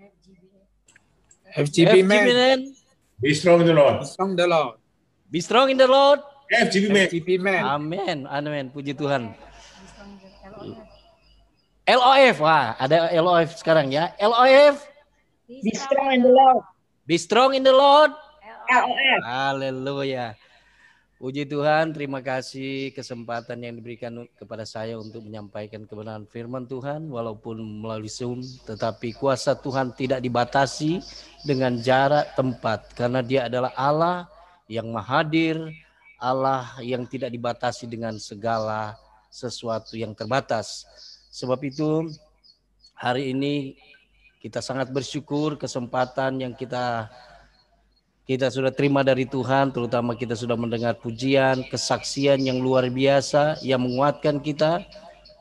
FGB FGB man. man. Be strong in the Lord. Strong the Lord. Be strong in the Lord. FGB man. FGB man. Amin. Amin. Puji Tuhan. LOF. Wah, ada LOF sekarang ya. LOF. Be strong in the Lord. Be strong in the Lord. LOF. Haleluya. Puji Tuhan, terima kasih kesempatan yang diberikan kepada saya untuk menyampaikan kebenaran firman Tuhan walaupun melalui Zoom, tetapi kuasa Tuhan tidak dibatasi dengan jarak tempat karena Dia adalah Allah yang mahadir, Allah yang tidak dibatasi dengan segala sesuatu yang terbatas. Sebab itu hari ini kita sangat bersyukur kesempatan yang kita sudah terima dari Tuhan, terutama kita sudah mendengar pujian, kesaksian yang luar biasa yang menguatkan kita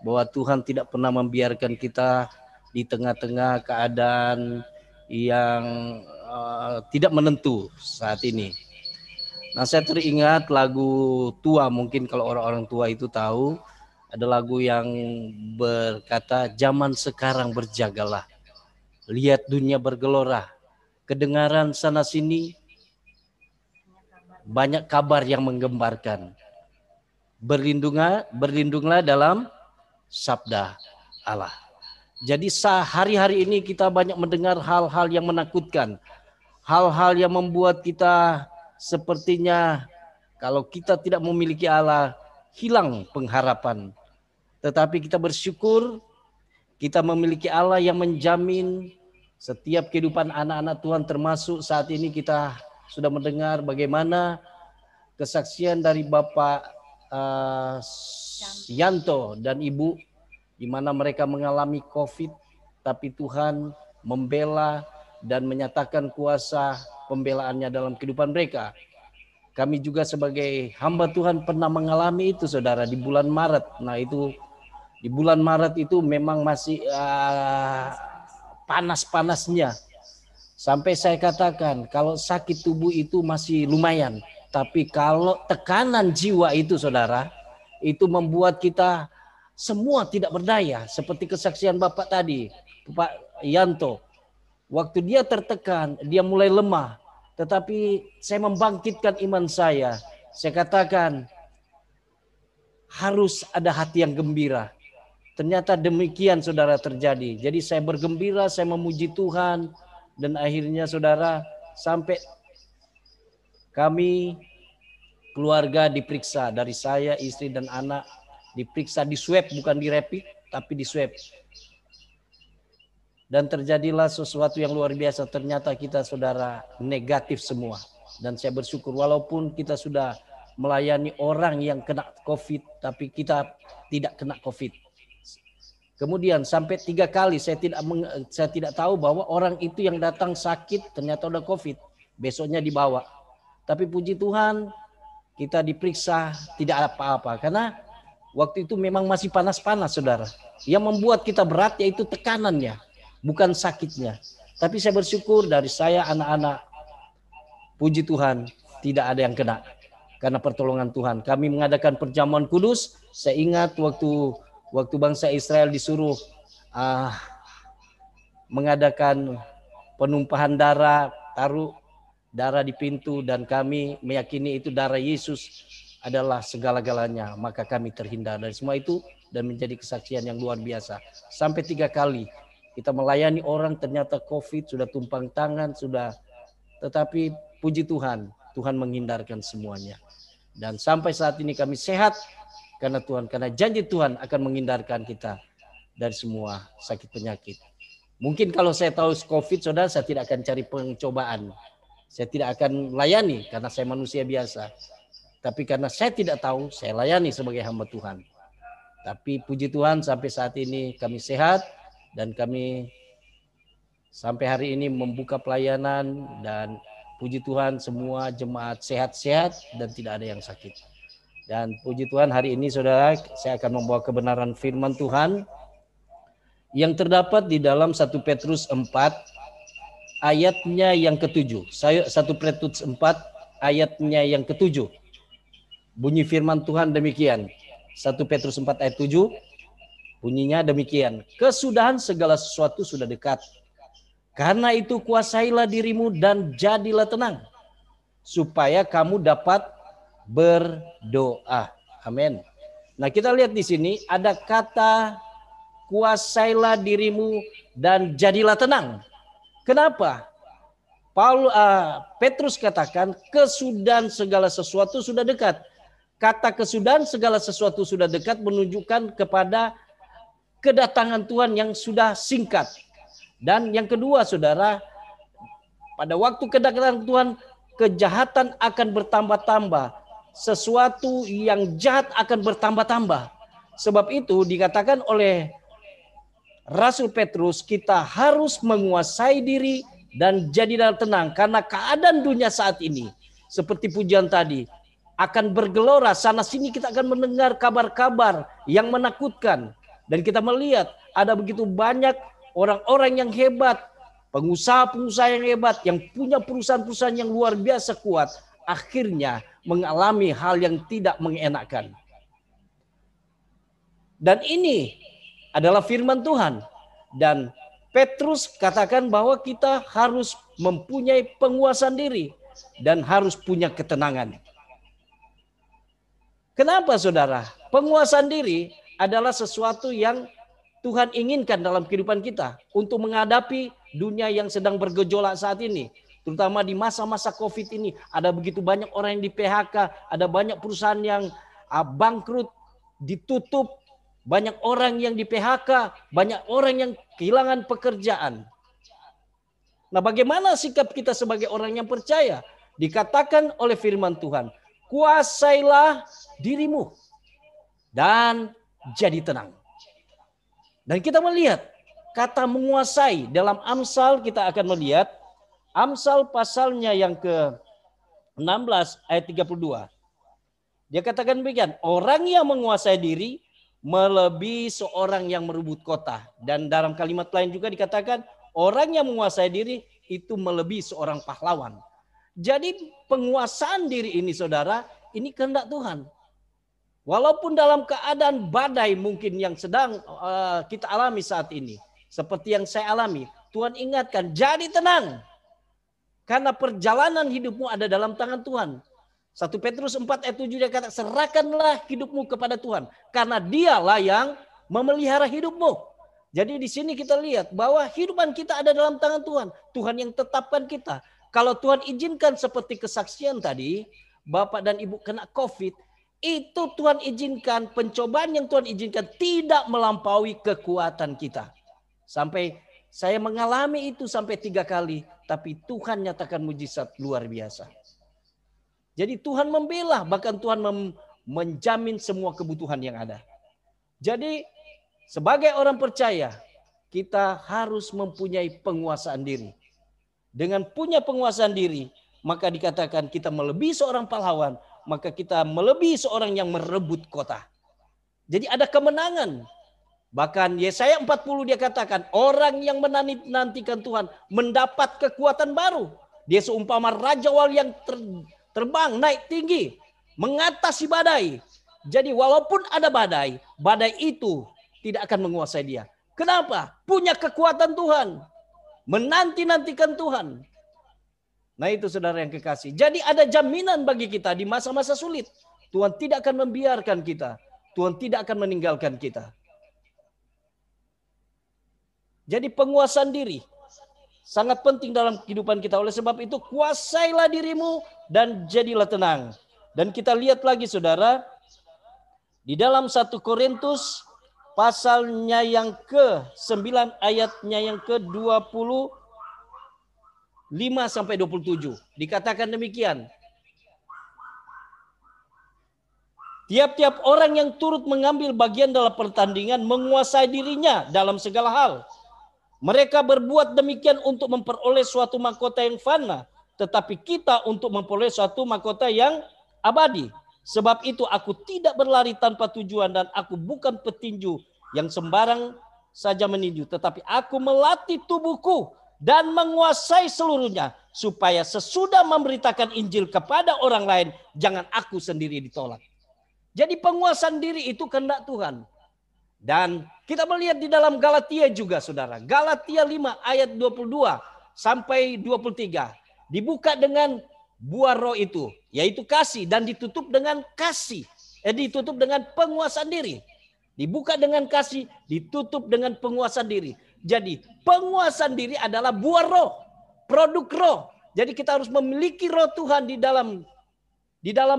bahwa Tuhan tidak pernah membiarkan kita di tengah-tengah keadaan yang tidak menentu saat ini. Nah, saya teringat lagu tua, mungkin kalau orang-orang tua itu tahu, ada lagu yang berkata, zaman sekarang berjagalah, lihat dunia bergelora, kedengaran sana sini, banyak kabar yang menggembarkan. Berlindunglah dalam sabda Allah. Jadi hari-hari ini kita banyak mendengar hal-hal yang menakutkan. Hal-hal yang membuat kita sepertinya kalau kita tidak memiliki Allah, hilang pengharapan. Tetapi kita bersyukur kita memiliki Allah yang menjamin setiap kehidupan anak-anak Tuhan, termasuk saat ini kita sudah mendengar bagaimana kesaksian dari Bapak Yanto dan Ibu, di mana mereka mengalami COVID, tapi Tuhan membela dan menyatakan kuasa pembelaannya dalam kehidupan mereka. Kami juga sebagai hamba Tuhan pernah mengalami itu, saudara, di bulan Maret. Nah, itu di bulan Maret itu memang masih panas-panasnya. Sampai saya katakan kalau sakit tubuh itu masih lumayan. Tapi kalau tekanan jiwa itu, saudara, itu membuat kita semua tidak berdaya. Seperti kesaksian Bapak tadi, Pak Yanto. Waktu dia tertekan, dia mulai lemah. Tetapi saya membangkitkan iman saya. Saya katakan harus ada hati yang gembira. Ternyata demikian, saudara, terjadi. Jadi saya bergembira, saya memuji Tuhan. Dan akhirnya, saudara, sampai kami keluarga diperiksa, dari saya, istri dan anak diperiksa, di swab, bukan di rapid, tapi di swab. Dan terjadilah sesuatu yang luar biasa. Ternyata kita, saudara, negatif semua. Dan saya bersyukur walaupun kita sudah melayani orang yang kena COVID, tapi kita tidak kena COVID. Kemudian sampai 3 kali saya tidak tahu bahwa orang itu yang datang sakit ternyata udah COVID. Besoknya dibawa. Tapi puji Tuhan kita diperiksa tidak apa-apa. Karena waktu itu memang masih panas-panas, saudara. Yang membuat kita berat yaitu tekanannya, bukan sakitnya. Tapi saya bersyukur dari saya, anak-anak, puji Tuhan tidak ada yang kena. Karena pertolongan Tuhan. Kami mengadakan perjamuan kudus. Saya ingat waktu bangsa Israel disuruh mengadakan penumpahan darah, taruh darah di pintu, dan kami meyakini itu darah Yesus adalah segala-galanya, maka kami terhindar dari semua itu dan menjadi kesaksian yang luar biasa. Sampai 3 kali kita melayani orang, ternyata COVID sudah tumpang tangan, tetapi puji Tuhan, Tuhan menghindarkan semuanya. Dan sampai saat ini kami sehat karena Tuhan, karena janji Tuhan akan menghindarkan kita dari semua sakit penyakit. Mungkin kalau saya tahu COVID, saudara, saya tidak akan cari pencobaan. Saya tidak akan layani karena saya manusia biasa. Tapi karena saya tidak tahu, saya layani sebagai hamba Tuhan. Tapi puji Tuhan sampai saat ini kami sehat dan kami sampai hari ini membuka pelayanan, dan puji Tuhan semua jemaat sehat-sehat dan tidak ada yang sakit. Dan puji Tuhan hari ini, saudara, saya akan membawa kebenaran firman Tuhan yang terdapat di dalam 1 Petrus 4 ayatnya yang ke-7. 1 Petrus 4 ayatnya yang ke-7. Bunyi firman Tuhan demikian. 1 Petrus 4 ayat 7 bunyinya demikian. Kesudahan segala sesuatu sudah dekat. Karena itu kuasailah dirimu dan jadilah tenang, supaya kamu dapat berdoa. Amin. Nah, kita lihat di sini ada kata kuasailah dirimu dan jadilah tenang. Kenapa? Petrus katakan kesudahan segala sesuatu sudah dekat. Kata kesudahan segala sesuatu sudah dekat menunjukkan kepada kedatangan Tuhan yang sudah singkat. Dan yang kedua, saudara, pada waktu kedatangan Tuhan, kejahatan akan bertambah-tambah. Sesuatu yang jahat akan bertambah-tambah. Sebab itu dikatakan oleh Rasul Petrus, kita harus menguasai diri dan jadilah tenang. Karena keadaan dunia saat ini, seperti pujian tadi, akan bergelora. Sana sini kita akan mendengar kabar-kabar yang menakutkan. Dan kita melihat ada begitu banyak orang-orang yang hebat, pengusaha-pengusaha yang hebat, yang punya perusahaan-perusahaan yang luar biasa kuat, akhirnya mengalami hal yang tidak mengenakan. Dan ini adalah firman Tuhan. Dan Petrus katakan bahwa kita harus mempunyai penguasaan diri dan harus punya ketenangan. Kenapa, saudara? Penguasaan diri adalah sesuatu yang Tuhan inginkan dalam kehidupan kita untuk menghadapi dunia yang sedang bergejolak saat ini. Terutama di masa-masa COVID ini, ada begitu banyak orang yang di PHK, ada banyak perusahaan yang bangkrut, ditutup, banyak orang yang di PHK, banyak orang yang kehilangan pekerjaan. Nah, bagaimana sikap kita sebagai orang yang percaya? Dikatakan oleh firman Tuhan, kuasailah dirimu dan jadi tenang. Dan kita melihat kata menguasai dalam Amsal, kita akan melihat Amsal pasalnya yang ke-16 ayat 32. Dia katakan demikian, orang yang menguasai diri melebihi seorang yang merebut kota. Dan dalam kalimat lain juga dikatakan orang yang menguasai diri itu melebihi seorang pahlawan. Jadi penguasaan diri ini, saudara, ini kehendak Tuhan. Walaupun dalam keadaan badai mungkin yang sedang kita alami saat ini, seperti yang saya alami, Tuhan ingatkan, jadi tenang. Karena perjalanan hidupmu ada dalam tangan Tuhan. 1 Petrus 4 ayat 7 dia kata, serahkanlah hidupmu kepada Tuhan. Karena dialah yang memelihara hidupmu. Jadi di sini kita lihat bahwa hidupan kita ada dalam tangan Tuhan. Tuhan yang tetapkan kita. Kalau Tuhan izinkan seperti kesaksian tadi, Bapak dan Ibu kena COVID, itu Tuhan izinkan, pencobaan yang Tuhan izinkan tidak melampaui kekuatan kita. Sampai saya mengalami itu sampai 3 kali. Tapi Tuhan nyatakan mujizat luar biasa. Jadi Tuhan membela, bahkan Tuhan menjamin semua kebutuhan yang ada. Jadi sebagai orang percaya, kita harus mempunyai penguasaan diri. Dengan punya penguasaan diri, maka dikatakan kita melebihi seorang pahlawan, maka kita melebihi seorang yang merebut kota. Jadi ada kemenangan. Bahkan Yesaya 40 dia katakan, orang yang menantikan Tuhan mendapat kekuatan baru. Dia seumpama Raja Wali yang terbang naik tinggi, mengatasi badai. Jadi walaupun ada badai, badai itu tidak akan menguasai dia. Kenapa? Punya kekuatan Tuhan. Menanti-nantikan Tuhan. Nah itu saudara yang kekasih. Jadi ada jaminan bagi kita di masa-masa sulit. Tuhan tidak akan membiarkan kita. Tuhan tidak akan meninggalkan kita. Jadi penguasaan diri sangat penting dalam kehidupan kita. Oleh sebab itu kuasailah dirimu dan jadilah tenang. Dan kita lihat lagi saudara, di dalam 1 Korintus pasalnya yang ke-9 ayatnya yang ke-25 sampai 27. Dikatakan demikian. Tiap-tiap orang yang turut mengambil bagian dalam pertandingan menguasai dirinya dalam segala hal. Mereka berbuat demikian untuk memperoleh suatu mahkota yang fana, tetapi kita untuk memperoleh suatu mahkota yang abadi. Sebab itu aku tidak berlari tanpa tujuan dan aku bukan petinju yang sembarang saja meninju, tetapi aku melatih tubuhku dan menguasai seluruhnya, supaya sesudah memberitakan Injil kepada orang lain, jangan aku sendiri ditolak. Jadi penguasaan diri itu kehendak Tuhan. Dan kita melihat di dalam Galatia juga saudara. Galatia 5 ayat 22. sampai 23. Dibuka dengan buah roh itu, yaitu kasih, dan ditutup dengan kasih. Ditutup dengan penguasaan diri. Dibuka dengan kasih, ditutup dengan penguasaan diri. Jadi penguasaan diri adalah buah roh, produk roh. Jadi kita harus memiliki roh Tuhan di dalam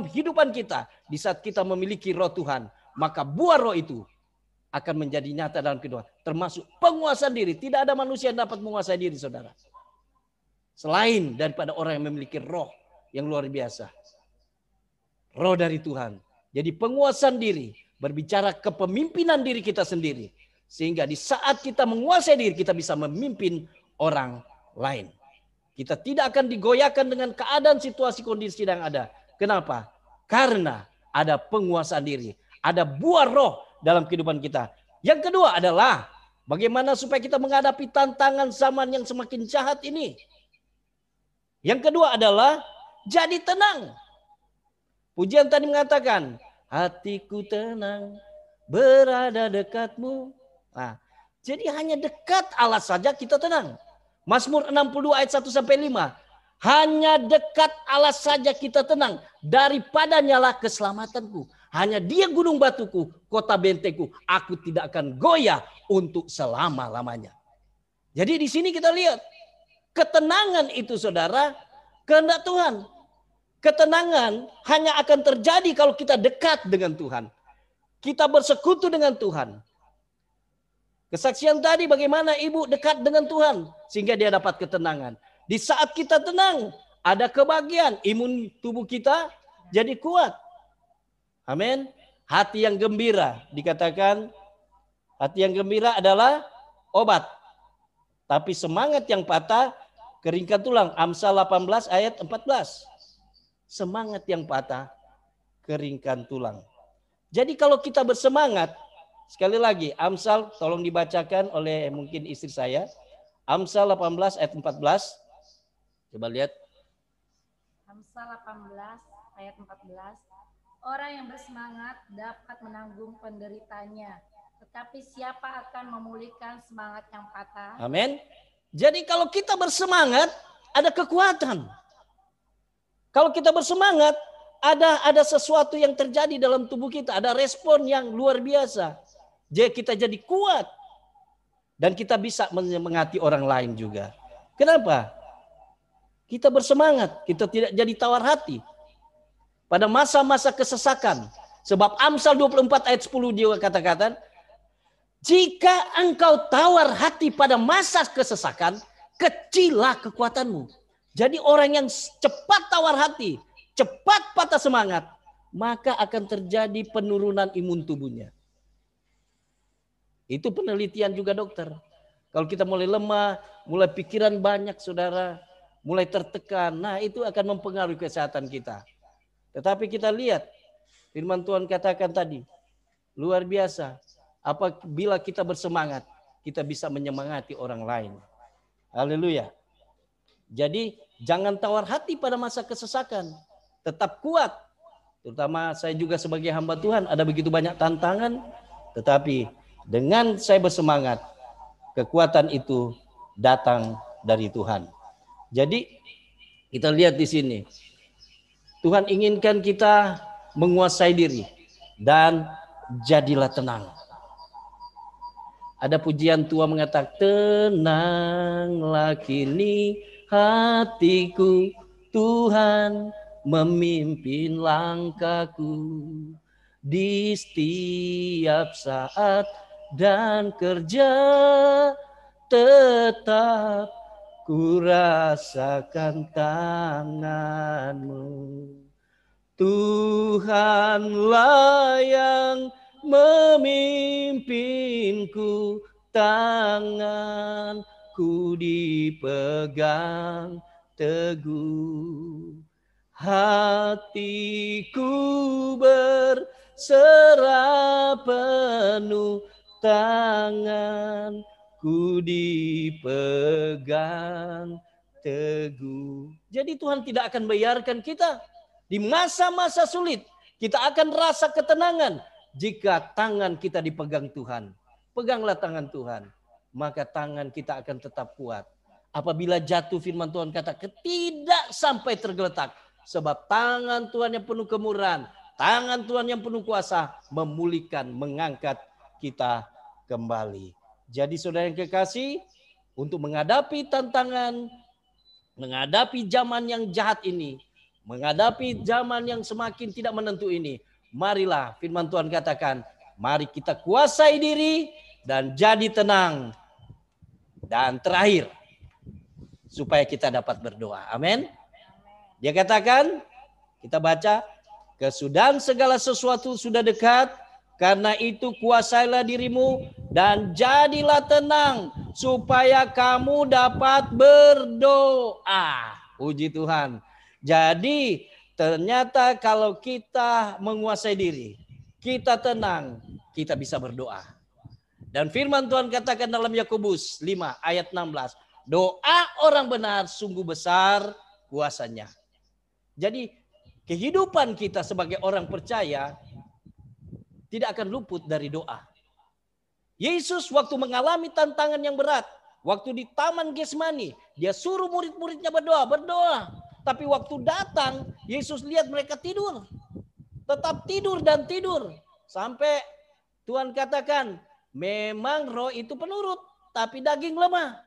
hidupan kita. Di saat kita memiliki roh Tuhan, maka buah roh itu akan menjadi nyata dalam kehidupan. Termasuk penguasaan diri. Tidak ada manusia yang dapat menguasai diri, saudara. Selain daripada orang yang memiliki roh yang luar biasa. Roh dari Tuhan. Jadi penguasaan diri berbicara kepemimpinan diri kita sendiri. Sehingga di saat kita menguasai diri, kita bisa memimpin orang lain. Kita tidak akan digoyahkan dengan keadaan situasi kondisi yang ada. Kenapa? Karena ada penguasaan diri. Ada buah roh dalam kehidupan kita. Yang kedua adalah bagaimana supaya kita menghadapi tantangan zaman yang semakin jahat ini. Yang kedua adalah jadi tenang. Pujian tadi mengatakan, hatiku tenang berada dekatmu. Nah, jadi hanya dekat Allah saja kita tenang. Mazmur 62 ayat 1 sampai 5. Hanya dekat Allah saja kita tenang. Daripadanya lah keselamatanku. Hanya dia gunung batuku, kota bentengku. Aku tidak akan goyah untuk selama-lamanya. Jadi di sini kita lihat. Ketenangan itu, saudara, kehendak Tuhan. Ketenangan hanya akan terjadi kalau kita dekat dengan Tuhan. Kita bersekutu dengan Tuhan. Kesaksian tadi bagaimana ibu dekat dengan Tuhan. Sehingga dia dapat ketenangan. Di saat kita tenang, ada kebahagiaan. Imun tubuh kita jadi kuat. Amin. Hati yang gembira. Dikatakan hati yang gembira adalah obat. Tapi semangat yang patah keringkan tulang. Amsal 18 ayat 14. Semangat yang patah keringkan tulang. Jadi kalau kita bersemangat, sekali lagi Amsal tolong dibacakan oleh mungkin istri saya. Amsal 18 ayat 14. Coba lihat. Amsal 18 ayat 14. Orang yang bersemangat dapat menanggung penderitanya. Tetapi siapa akan memulihkan semangat yang patah? Amin. Jadi kalau kita bersemangat, ada kekuatan. Kalau kita bersemangat, ada sesuatu yang terjadi dalam tubuh kita. Ada respon yang luar biasa. Jadi kita jadi kuat. Dan kita bisa menyemangati orang lain juga. Kenapa? Kita bersemangat. Kita tidak jadi tawar hati. Pada masa-masa kesesakan. Sebab Amsal 24 ayat 10 dia kata-kata, jika engkau tawar hati pada masa kesesakan, kecillah kekuatanmu. Jadi orang yang cepat tawar hati, cepat patah semangat, maka akan terjadi penurunan imun tubuhnya. Itu penelitian juga dokter. Kalau kita mulai lemah, mulai pikiran banyak saudara, mulai tertekan, nah itu akan mempengaruhi kesehatan kita. Tetapi kita lihat, firman Tuhan katakan tadi, luar biasa. Apabila kita bersemangat, kita bisa menyemangati orang lain. Haleluya. Jadi jangan tawar hati pada masa kesesakan. Tetap kuat. Terutama saya juga sebagai hamba Tuhan, ada begitu banyak tantangan. Tetapi dengan saya bersemangat, kekuatan itu datang dari Tuhan. Jadi kita lihat di sini. Tuhan inginkan kita menguasai diri dan jadilah tenang. Ada pujian tua mengatakan, tenanglah kini hatiku, Tuhan memimpin langkahku di setiap saat dan kerja, tetap ku rasakan tanganmu. Tuhanlah yang memimpinku, tanganku dipegang teguh. Hatiku berserah penuh, tanganku dipegang teguh. Jadi Tuhan tidak akan biarkan kita di masa-masa sulit. Kita akan rasa ketenangan jika tangan kita dipegang Tuhan. Peganglah tangan Tuhan, maka tangan kita akan tetap kuat. Apabila jatuh, firman Tuhan kata tidak sampai tergeletak. Sebab tangan Tuhan yang penuh kemurahan, tangan Tuhan yang penuh kuasa memulihkan, mengangkat kita kembali. Jadi saudara yang kekasih, untuk menghadapi tantangan, menghadapi zaman yang jahat ini, menghadapi zaman yang semakin tidak menentu ini, marilah firman Tuhan katakan, mari kita kuasai diri dan jadi tenang. Dan terakhir, supaya kita dapat berdoa. Amin. Dia katakan, kita baca, kesudahan segala sesuatu sudah dekat, karena itu kuasailah dirimu dan jadilah tenang, supaya kamu dapat berdoa. Puji Tuhan. Jadi ternyata kalau kita menguasai diri, kita tenang, kita bisa berdoa. Dan firman Tuhan katakan dalam Yakobus 5 ayat 16, doa orang benar sungguh besar kuasanya. Jadi kehidupan kita sebagai orang percaya tidak akan luput dari doa. Yesus waktu mengalami tantangan yang berat, waktu di Taman Getsemani, dia suruh murid-muridnya berdoa. Tapi waktu datang, Yesus lihat mereka tidur. Tetap tidur dan tidur. Sampai Tuhan katakan, memang roh itu penurut, tapi daging lemah.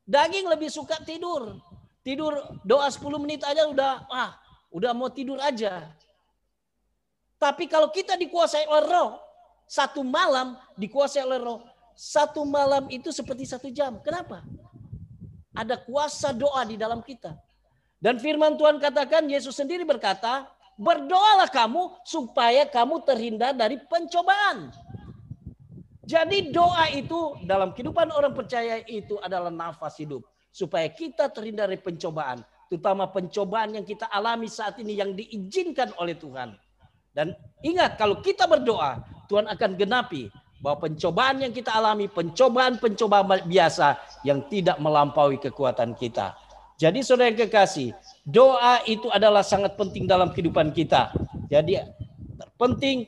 Daging lebih suka tidur. Tidur doa 10 menit aja udah mau tidur aja. Tapi kalau kita dikuasai oleh roh, satu malam dikuasai oleh roh, satu malam itu seperti 1 jam. Kenapa? Ada kuasa doa di dalam kita. Dan firman Tuhan katakan, Yesus sendiri berkata, berdoalah kamu supaya kamu terhindar dari pencobaan. Jadi doa itu dalam kehidupan orang percaya itu adalah nafas hidup. Supaya kita terhindar dari pencobaan. Terutama pencobaan yang kita alami saat ini yang diizinkan oleh Tuhan. Dan ingat kalau kita berdoa, Tuhan akan genapi bahwa pencobaan yang kita alami, pencobaan biasa yang tidak melampaui kekuatan kita. Jadi saudara yang kekasih, doa itu adalah sangat penting dalam kehidupan kita. Jadi terpenting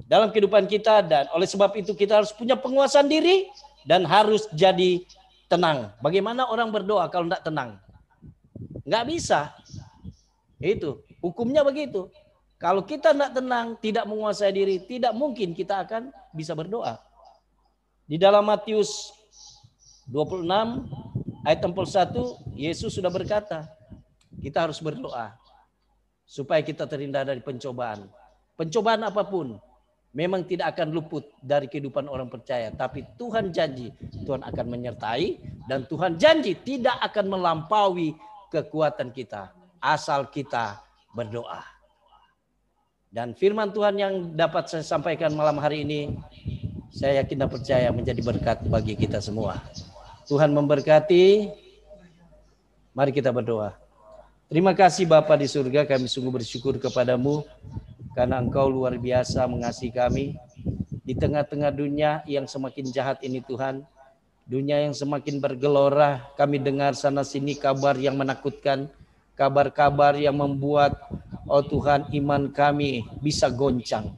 dalam kehidupan kita, dan oleh sebab itu kita harus punya penguasaan diri dan harus jadi tenang. Bagaimana orang berdoa kalau tidak tenang? Nggak bisa. Itu hukumnya begitu. Kalau kita tidak tenang, tidak menguasai diri, tidak mungkin kita akan bisa berdoa. Di dalam Matius 26 ayat 41, Yesus sudah berkata, kita harus berdoa supaya kita terhindar dari pencobaan. Pencobaan apapun memang tidak akan luput dari kehidupan orang percaya. Tapi Tuhan janji, Tuhan akan menyertai. Dan Tuhan janji tidak akan melampaui kekuatan kita. Asal kita berdoa. Dan firman Tuhan yang dapat saya sampaikan malam hari ini, saya yakin dan percaya menjadi berkat bagi kita semua. Tuhan memberkati. Mari kita berdoa. Terima kasih Bapa di surga, kami sungguh bersyukur kepadamu. Karena Engkau luar biasa mengasihi kami. Di tengah-tengah dunia yang semakin jahat ini Tuhan. Dunia yang semakin bergelora. Kami dengar sana sini kabar yang menakutkan. Kabar-kabar yang membuat, oh Tuhan, iman kami bisa goncang.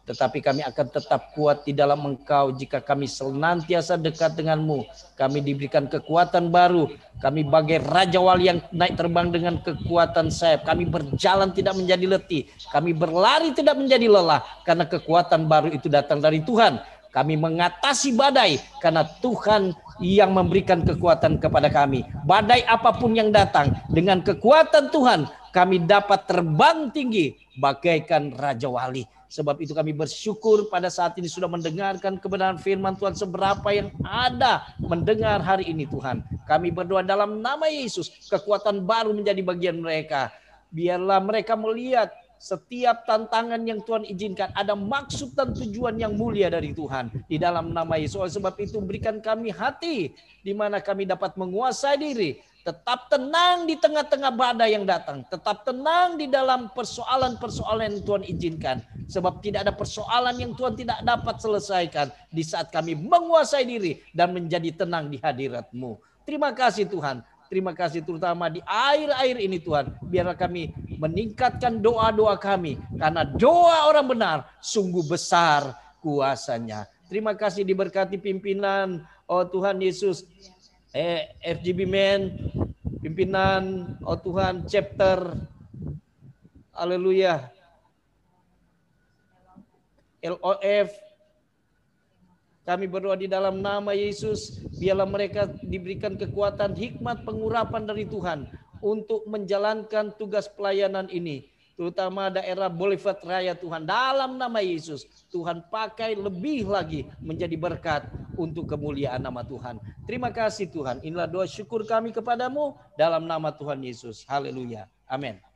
Tetapi kami akan tetap kuat di dalam Engkau jika kami senantiasa dekat denganmu. Kami diberikan kekuatan baru. Kami bagai Raja Wali yang naik terbang dengan kekuatan sayap. Kami berjalan tidak menjadi letih. Kami berlari tidak menjadi lelah. Karena kekuatan baru itu datang dari Tuhan. Kami mengatasi badai karena Tuhan yang memberikan kekuatan kepada kami. Badai apapun yang datang, dengan kekuatan Tuhan kami dapat terbang tinggi bagaikan Raja Wali. Sebab itu kami bersyukur pada saat ini sudah mendengarkan kebenaran firman Tuhan seberapa yang ada mendengar hari ini Tuhan. Kami berdoa dalam nama Yesus, kekuatan baru menjadi bagian mereka. Biarlah mereka melihat setiap tantangan yang Tuhan izinkan ada maksud dan tujuan yang mulia dari Tuhan di dalam nama Yesus. Oleh sebab itu berikan kami hati di mana kami dapat menguasai diri, tetap tenang di tengah-tengah badai yang datang, tetap tenang di dalam persoalan-persoalan yang Tuhan izinkan. Sebab tidak ada persoalan yang Tuhan tidak dapat selesaikan di saat kami menguasai diri dan menjadi tenang di hadirat-Mu. Terima kasih Tuhan. Terima kasih terutama di akhir-akhir ini Tuhan. Biarlah kami meningkatkan doa-doa kami. Karena doa orang benar sungguh besar kuasanya. Terima kasih diberkati pimpinan. Oh Tuhan Yesus. FGB Men, pimpinan, oh Tuhan, chapter, haleluya, LOF, kami berdoa di dalam nama Yesus, biarlah mereka diberikan kekuatan, hikmat, pengurapan dari Tuhan untuk menjalankan tugas pelayanan ini, terutama daerah Boulevard Raya Tuhan. Dalam nama Yesus, Tuhan pakai lebih lagi menjadi berkat untuk kemuliaan nama Tuhan. Terima kasih Tuhan. Inilah doa syukur kami kepadamu dalam nama Tuhan Yesus. Haleluya. Amin.